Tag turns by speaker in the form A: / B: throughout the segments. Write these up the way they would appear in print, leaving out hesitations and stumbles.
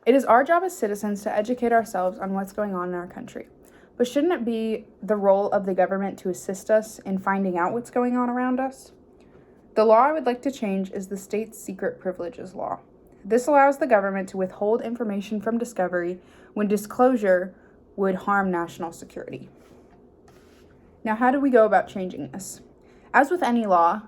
A: It is our job as citizens to educate ourselves on what's going on in our country. But shouldn't it be the role of the government to assist us in finding out what's going on around us? The law I would like to change is the State Secret Privileges Law. This allows the government to withhold information from discovery when disclosure would harm national security. Now, how do we go about changing this? As with any law,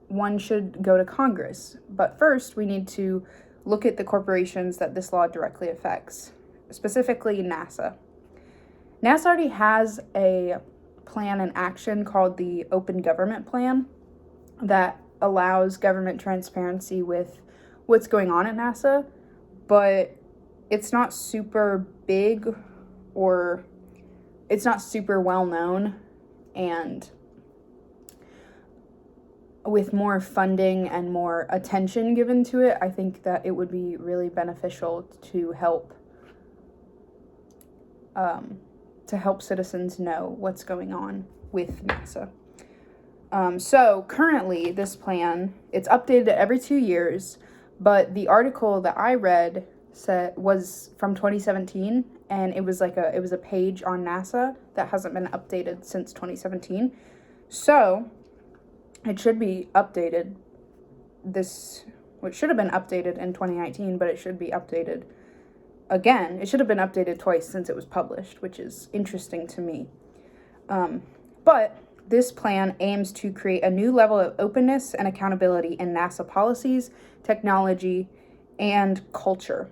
A: one should go to Congress, but first we need to look at the corporations that this law directly affects, specifically NASA. NASA already has a plan in action called the Open Government Plan that allows government transparency with what's going on at NASA, but it's not super big or it's not super well known, and with more funding and more attention given to it, I think that it would be really beneficial to help citizens know what's going on with NASA. So currently, this plan, it's updated every 2 years, but the article that I read was from 2017, and it was a page on NASA that hasn't been updated since 2017. So it should be updated it should have been updated in 2019, but it should be updated again. It should have been updated twice since it was published, which is interesting to me. But this plan aims to create a new level of openness and accountability in NASA policies, technology, and culture.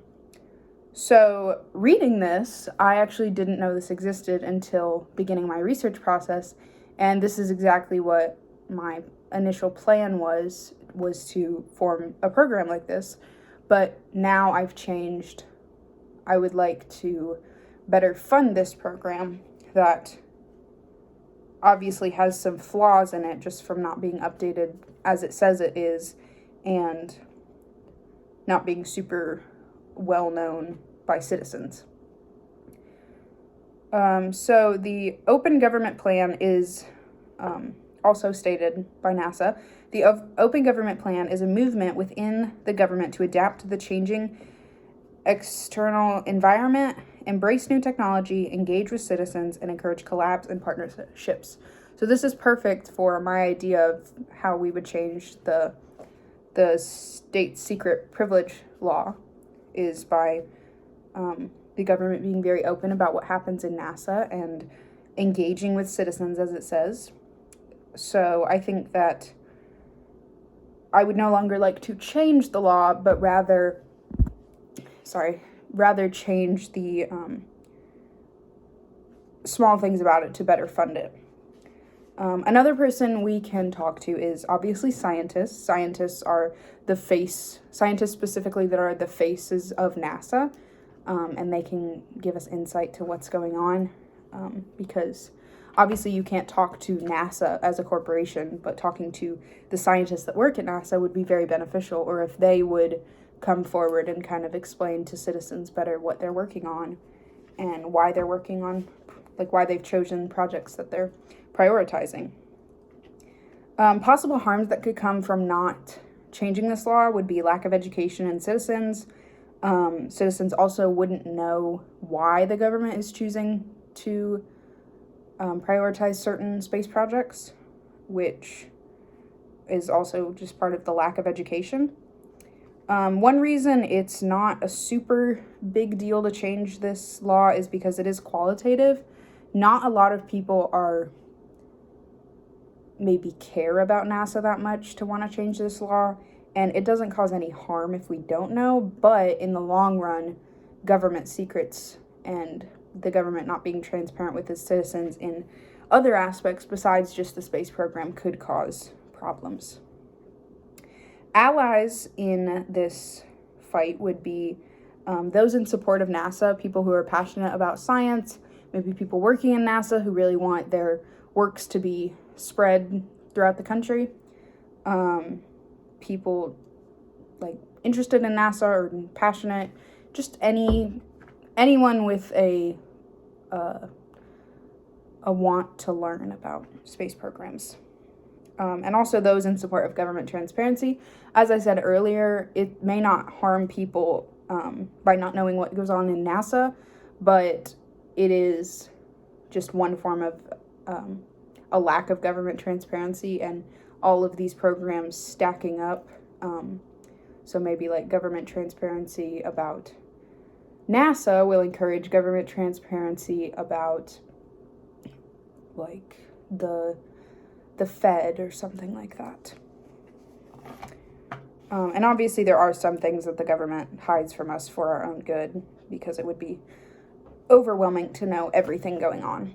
A: So reading this, I actually didn't know this existed until beginning my research process, and this is exactly what my initial plan was to form a program like this. But now I've changed. I would like to better fund this program that obviously has some flaws in it just from not being updated as it says it is, and not being super well known by citizens. So the Open Government Plan is also stated by NASA. The Open Government Plan is a movement within the government to adapt to the changing external environment, embrace new technology, engage with citizens, and encourage collabs and partnerships. So this is perfect for my idea of how we would change the State Secret Privilege Law, is by the government being very open about what happens in NASA and engaging with citizens, as it says. So I think that I would no longer like to change the law, but rather change the small things about it to better fund it. Another person we can talk to is obviously scientists. Scientists specifically that are the faces of NASA, and they can give us insight to what's going on, because obviously you can't talk to NASA as a corporation, but talking to the scientists that work at NASA would be very beneficial, or if they would come forward and kind of explain to citizens better what they're working on and why they're working on, like why they've chosen projects that they're prioritizing. Possible harms that could come from not changing this law would be lack of education in citizens. Citizens also wouldn't know why the government is choosing to prioritize certain space projects, which is also just part of the lack of education. One reason it's not a super big deal to change this law is because it is qualitative. Not a lot of people maybe care about NASA that much to want to change this law, and it doesn't cause any harm if we don't know, but in the long run, government secrets and the government not being transparent with its citizens in other aspects besides just the space program could cause problems. Allies in this fight would be those in support of NASA, people who are passionate about science, maybe people working in NASA who really want their works to be spread throughout the country, people like interested in NASA or passionate, just anyone with a want to learn about space programs. And also those in support of government transparency. As I said earlier, it may not harm people by not knowing what goes on in NASA, but it is just one form of a lack of government transparency and all of these programs stacking up. So maybe like government transparency about NASA will encourage government transparency about like the Fed or something like that. And obviously there are some things that the government hides from us for our own good, because it would be overwhelming to know everything going on.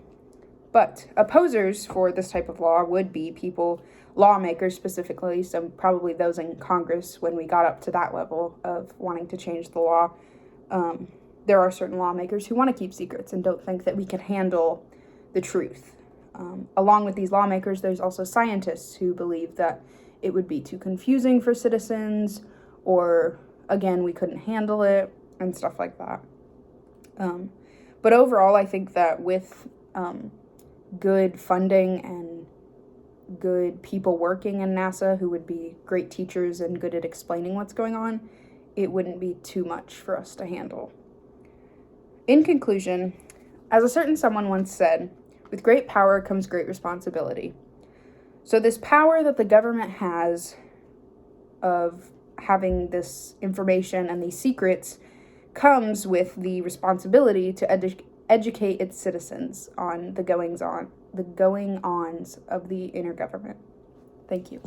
A: But opposers for this type of law would be people, lawmakers specifically, so probably those in Congress when we got up to that level of wanting to change the law. There are certain lawmakers who want to keep secrets and don't think that we can handle the truth. Along with these lawmakers, there's also scientists who believe that it would be too confusing for citizens, or again, we couldn't handle it and stuff like that. But overall, I think that with good funding and good people working in NASA who would be great teachers and good at explaining what's going on, it wouldn't be too much for us to handle. In conclusion, as a certain someone once said, with great power comes great responsibility. So this power that the government has of having this information and these secrets comes with the responsibility to educate its citizens on the goings-ons of the intergovernment. Thank you.